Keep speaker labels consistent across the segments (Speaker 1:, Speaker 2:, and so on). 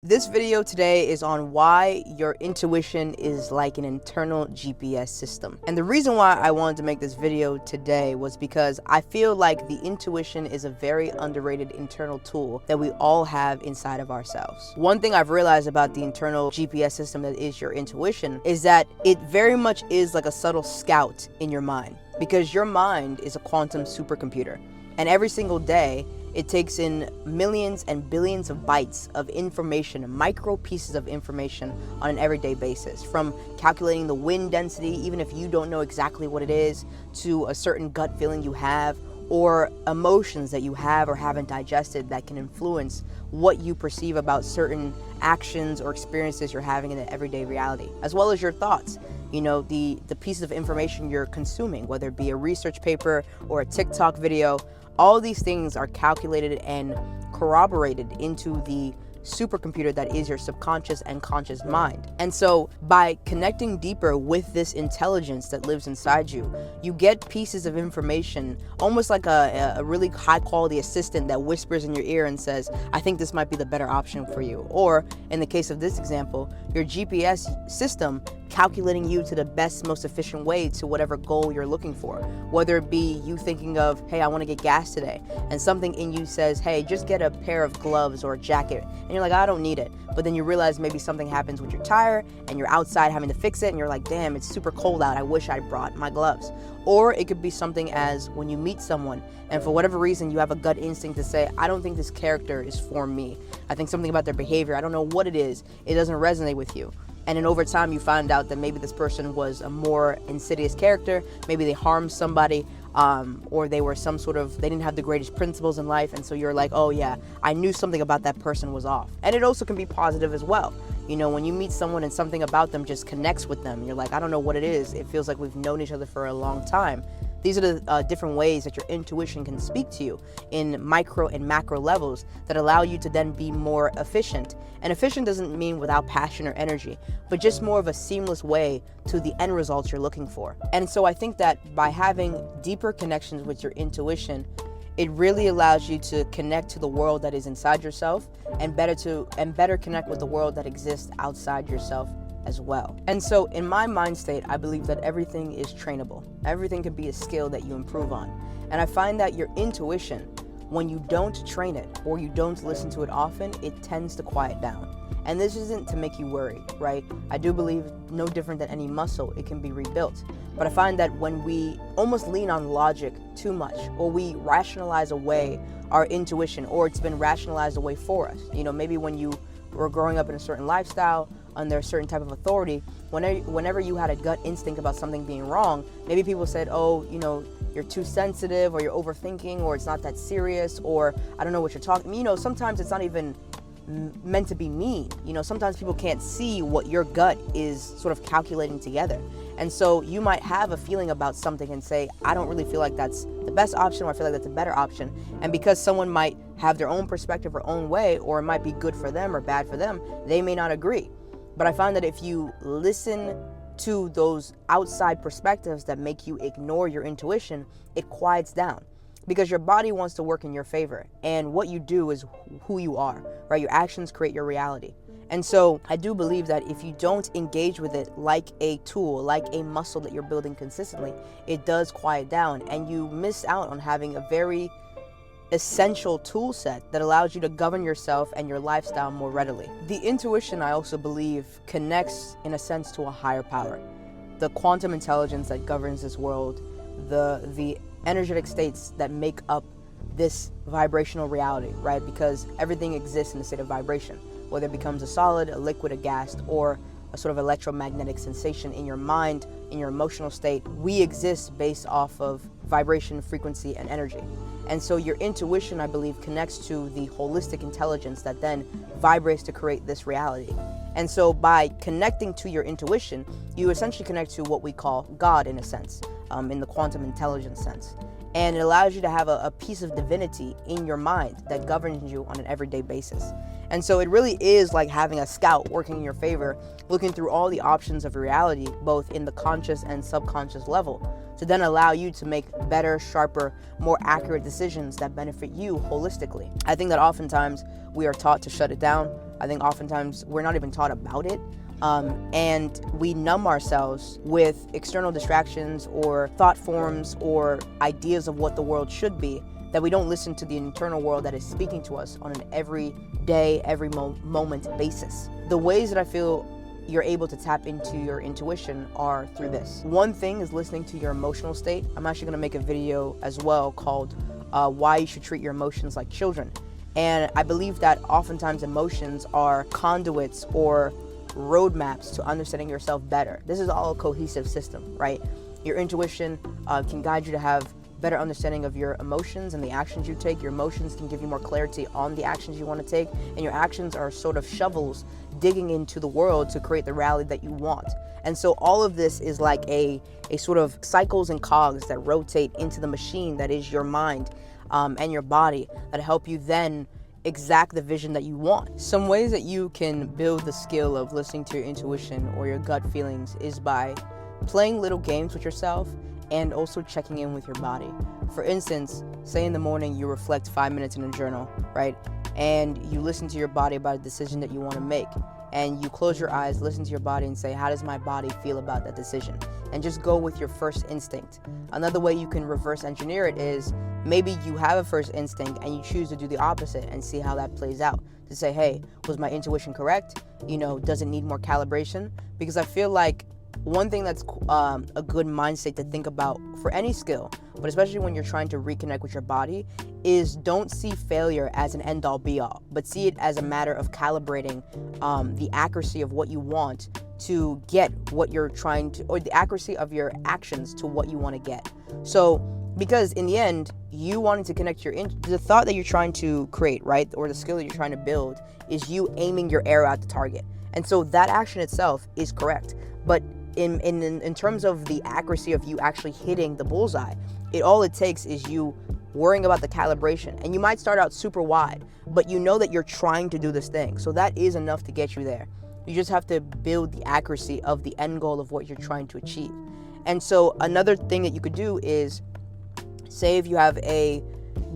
Speaker 1: This video today is on why your intuition is like an internal GPS system. And the reason why I wanted to make this video today was because I feel like the intuition is a very underrated internal tool that we all have inside of ourselves. One thing I've realized about the internal GPS system that is your intuition is that it very much is like a subtle scout in your mind, because your mind is a quantum supercomputer. And every single day, it takes in millions and billions of bytes of information, micro pieces of information on an everyday basis, from calculating the wind density, even if you don't know exactly what it is, to a certain gut feeling you have, or emotions that you have or haven't digested that can influence what you perceive about certain actions or experiences you're having in the everyday reality, as well as your thoughts. You know, the pieces of information you're consuming, whether it be a research paper or a TikTok video. All these things are calculated and corroborated into the supercomputer that is your subconscious and conscious mind. And so by connecting deeper with this intelligence that lives inside you, you get pieces of information, almost like a really high quality assistant that whispers in your ear and says, I think this might be the better option for you. Or in the case of this example, your GPS system calculating you to the best, most efficient way to whatever goal you're looking for. Whether it be you thinking of, hey, I want to get gas today, and something in you says, hey, just get a pair of gloves or a jacket, and you're like, I don't need it. But then you realize maybe something happens with your tire and you're outside having to fix it, and you're like, damn, it's super cold out, I wish I brought my gloves. Or it could be something as when you meet someone and for whatever reason you have a gut instinct to say, I don't think this character is for me. I think something about their behavior, I don't know what it is, it doesn't resonate with you. And then over time you find out that maybe this person was a more insidious character, maybe they harmed somebody, or they were they didn't have the greatest principles in life, and so you're like, oh yeah, I knew something about that person was off. And it also can be positive as well. You know, when you meet someone and something about them just connects with them, you're like, I don't know what it is, it feels like we've known each other for a long time. These are the different ways that your intuition can speak to you in micro and macro levels that allow you to then be more efficient. And efficient doesn't mean without passion or energy, but just more of a seamless way to the end results you're looking for. And so I think that by having deeper connections with your intuition, it really allows you to connect to the world that is inside yourself and better connect with the world that exists outside yourself as well. And so in my mind state, I believe that everything is trainable. Everything can be a skill that you improve on. And I find that your intuition, when you don't train it or you don't listen to it often, it tends to quiet down. And this isn't to make you worry, right? I do believe no different than any muscle, it can be rebuilt. But I find that when we almost lean on logic too much, or we rationalize away our intuition, or it's been rationalized away for us. You know, maybe when you were growing up in a certain lifestyle, under a certain type of authority, whenever you had a gut instinct about something being wrong, maybe people said, oh, you know, you're too sensitive, or you're overthinking, or it's not that serious, or I don't know what you're talking. You know, sometimes it's not even meant to be mean. You know, sometimes people can't see what your gut is sort of calculating together. And so you might have a feeling about something and say, I don't really feel like that's the best option, or I feel like that's a better option. And because someone might have their own perspective or own way, or it might be good for them or bad for them, they may not agree. But I find that if you listen to those outside perspectives that make you ignore your intuition, it quiets down, because your body wants to work in your favor. And what you do is who you are, right? Your actions create your reality. And so I do believe that if you don't engage with it like a tool, like a muscle that you're building consistently, it does quiet down, and you miss out on having a very essential tool set that allows you to govern yourself and your lifestyle more readily. The intuition, I also believe, connects in a sense to a higher power. The quantum intelligence that governs this world, the energetic states that make up this vibrational reality, right? Because everything exists in a state of vibration, whether it becomes a solid, a liquid, a gas, or a sort of electromagnetic sensation in your mind, in your emotional state. We exist based off of vibration, frequency, and energy. And so your intuition, I believe, connects to the holistic intelligence that then vibrates to create this reality. And so by connecting to your intuition, you essentially connect to what we call God in a sense, in the quantum intelligence sense. And it allows you to have a piece of divinity in your mind that governs you on an everyday basis. And so it really is like having a scout working in your favor, looking through all the options of reality, both in the conscious and subconscious level, to then allow you to make better, sharper, more accurate decisions that benefit you holistically. I think that oftentimes we are taught to shut it down, I think oftentimes we're not even taught about it. And we numb ourselves with external distractions or thought forms or ideas of what the world should be, that we don't listen to the internal world that is speaking to us on an everyday, every moment basis. The ways that I feel you're able to tap into your intuition are through this. One thing is listening to your emotional state. I'm actually gonna make a video as well called Why You Should Treat Your Emotions Like Children. And I believe that oftentimes emotions are conduits or roadmaps to understanding yourself better. This is all a cohesive system, right? Your intuition can guide you to have better understanding of your emotions and the actions you take. Your emotions can give you more clarity on the actions you want to take, and your actions are sort of shovels digging into the world to create the reality that you want. And so all of this is like a sort of cycles and cogs that rotate into the machine that is your mind and your body, that help you then exact the vision that you want. Some ways that you can build the skill of listening to your intuition or your gut feelings is by playing little games with yourself and also checking in with your body. For instance, say in the morning you reflect 5 minutes in a journal, right? And you listen to your body about a decision that you want to make. And you close your eyes, listen to your body and say, how does my body feel about that decision? And just go with your first instinct. Another way you can reverse engineer it is maybe you have a first instinct and you choose to do the opposite and see how that plays out. To say, hey, was my intuition correct? Does it need more calibration? Because I feel like one thing that's a good mindset to think about for any skill, but especially when you're trying to reconnect with your body, is don't see failure as an end-all be-all, but see it as a matter of calibrating the accuracy of what you want to get what you're trying to, or the accuracy of your actions to what you want to get. So, because in the end, you wanting to connect the thought that you're trying to create, right, or the skill that you're trying to build, is you aiming your arrow at the target. And so that action itself is correct. But in terms of the accuracy of you actually hitting the bullseye, all it takes is you worrying about the calibration. And you might start out super wide, but you know that you're trying to do this thing. So that is enough to get you there. You just have to build the accuracy of the end goal of what you're trying to achieve. And so another thing that you could do is, say if you have a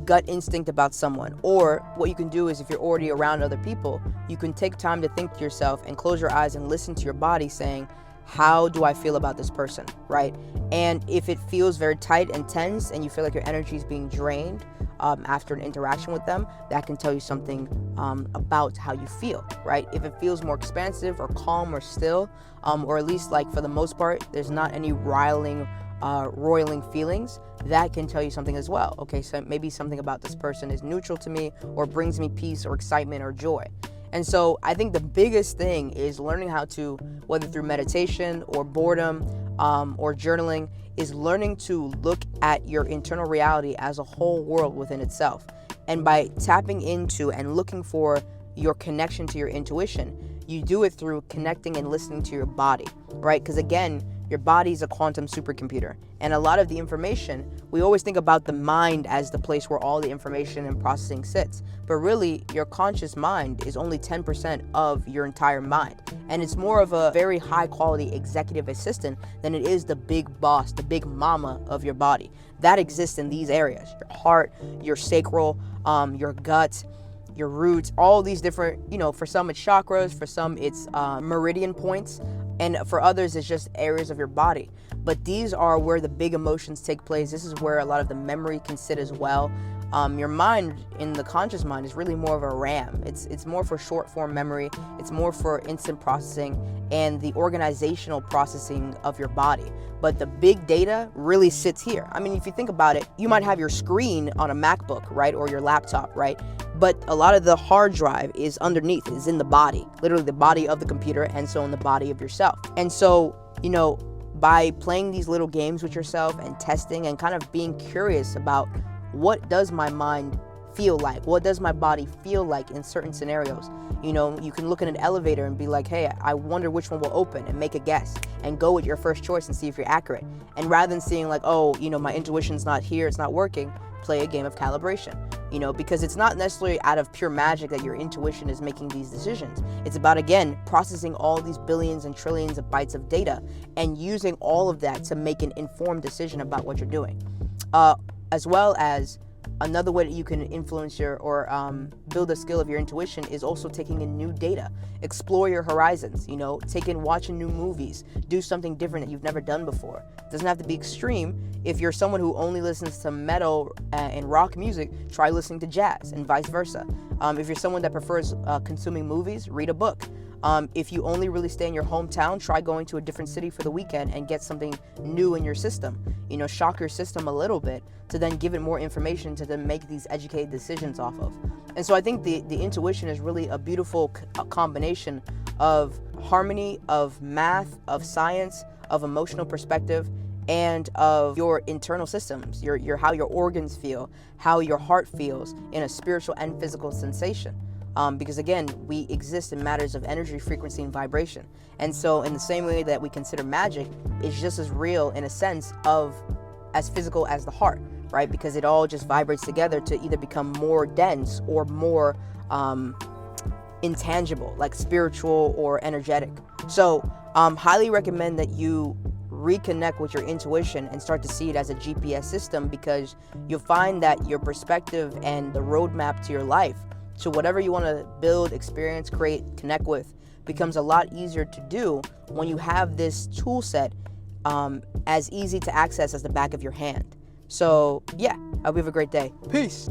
Speaker 1: gut instinct about someone, or what you can do is if you're already around other people, you can take time to think to yourself and close your eyes and listen to your body saying, how do I feel about this person, right? And if it feels very tight and tense and you feel like your energy is being drained after an interaction with them, that can tell you something about how you feel, right? If it feels more expansive or calm or still, or at least like for the most part, there's not any roiling feelings, that can tell you something as well. Okay, so maybe something about this person is neutral to me or brings me peace or excitement or joy. And so I think the biggest thing is learning how to, whether through meditation or boredom or journaling, is learning to look at your internal reality as a whole world within itself. And by tapping into and looking for your connection to your intuition, you do it through connecting and listening to your body, right? Because again, your body is a quantum supercomputer. And a lot of the information, we always think about the mind as the place where all the information and processing sits. But really, your conscious mind is only 10% of your entire mind. And it's more of a very high quality executive assistant than it is the big boss, the big mama of your body. That exists in these areas: your heart, your sacral, your gut, your roots, all these different, for some it's chakras, for some it's meridian points, and for others it's just areas of your body. But these are where the big emotions take place. This is where a lot of the memory can sit as well. Your mind, in the conscious mind, is really more of a RAM. It's more for short form memory. It's more for instant processing and the organizational processing of your body. But the big data really sits here. I mean, if you think about it, you might have your screen on a MacBook, right? Or your laptop, right? But a lot of the hard drive is underneath, is in the body, literally the body of the computer, and so in the body of yourself. And so, by playing these little games with yourself and testing and kind of being curious about what does my mind feel like? What does my body feel like in certain scenarios? You can look in an elevator and be like, hey, I wonder which one will open, and make a guess and go with your first choice and see if you're accurate. And rather than seeing like, oh, my intuition's not here, it's not working, play a game of calibration, because it's not necessarily out of pure magic that your intuition is making these decisions. It's about, again, processing all these billions and trillions of bytes of data and using all of that to make an informed decision about what you're doing. As well as Another way that you can influence your or build a skill of your intuition is also taking in new data. Explore your horizons, you know, watching new movies, do something different that you've never done before. It doesn't have to be extreme. If you're someone who only listens to metal and rock music, try listening to jazz and vice versa. If you're someone that prefers consuming movies, read a book. If you only really stay in your hometown, try going to a different city for the weekend and get something new in your system. You know, shock your system a little bit to then give it more information to then make these educated decisions off of. And so I think the intuition is really a beautiful combination of harmony, of math, of science, of emotional perspective, and of your internal systems, your how your organs feel, how your heart feels in a spiritual and physical sensation. Because again, we exist in matters of energy, frequency, and vibration. And so in the same way that we consider magic, it's just as real in a sense of as physical as the heart, right? Because it all just vibrates together to either become more dense or more intangible, like spiritual or energetic. So highly recommend that you reconnect with your intuition and start to see it as a GPS system, because you'll find that your perspective and the roadmap to your life, to whatever you want to build, experience, create, connect with, becomes a lot easier to do when you have this tool set as easy to access as the back of your hand. So yeah, I hope you have a great day. Peace.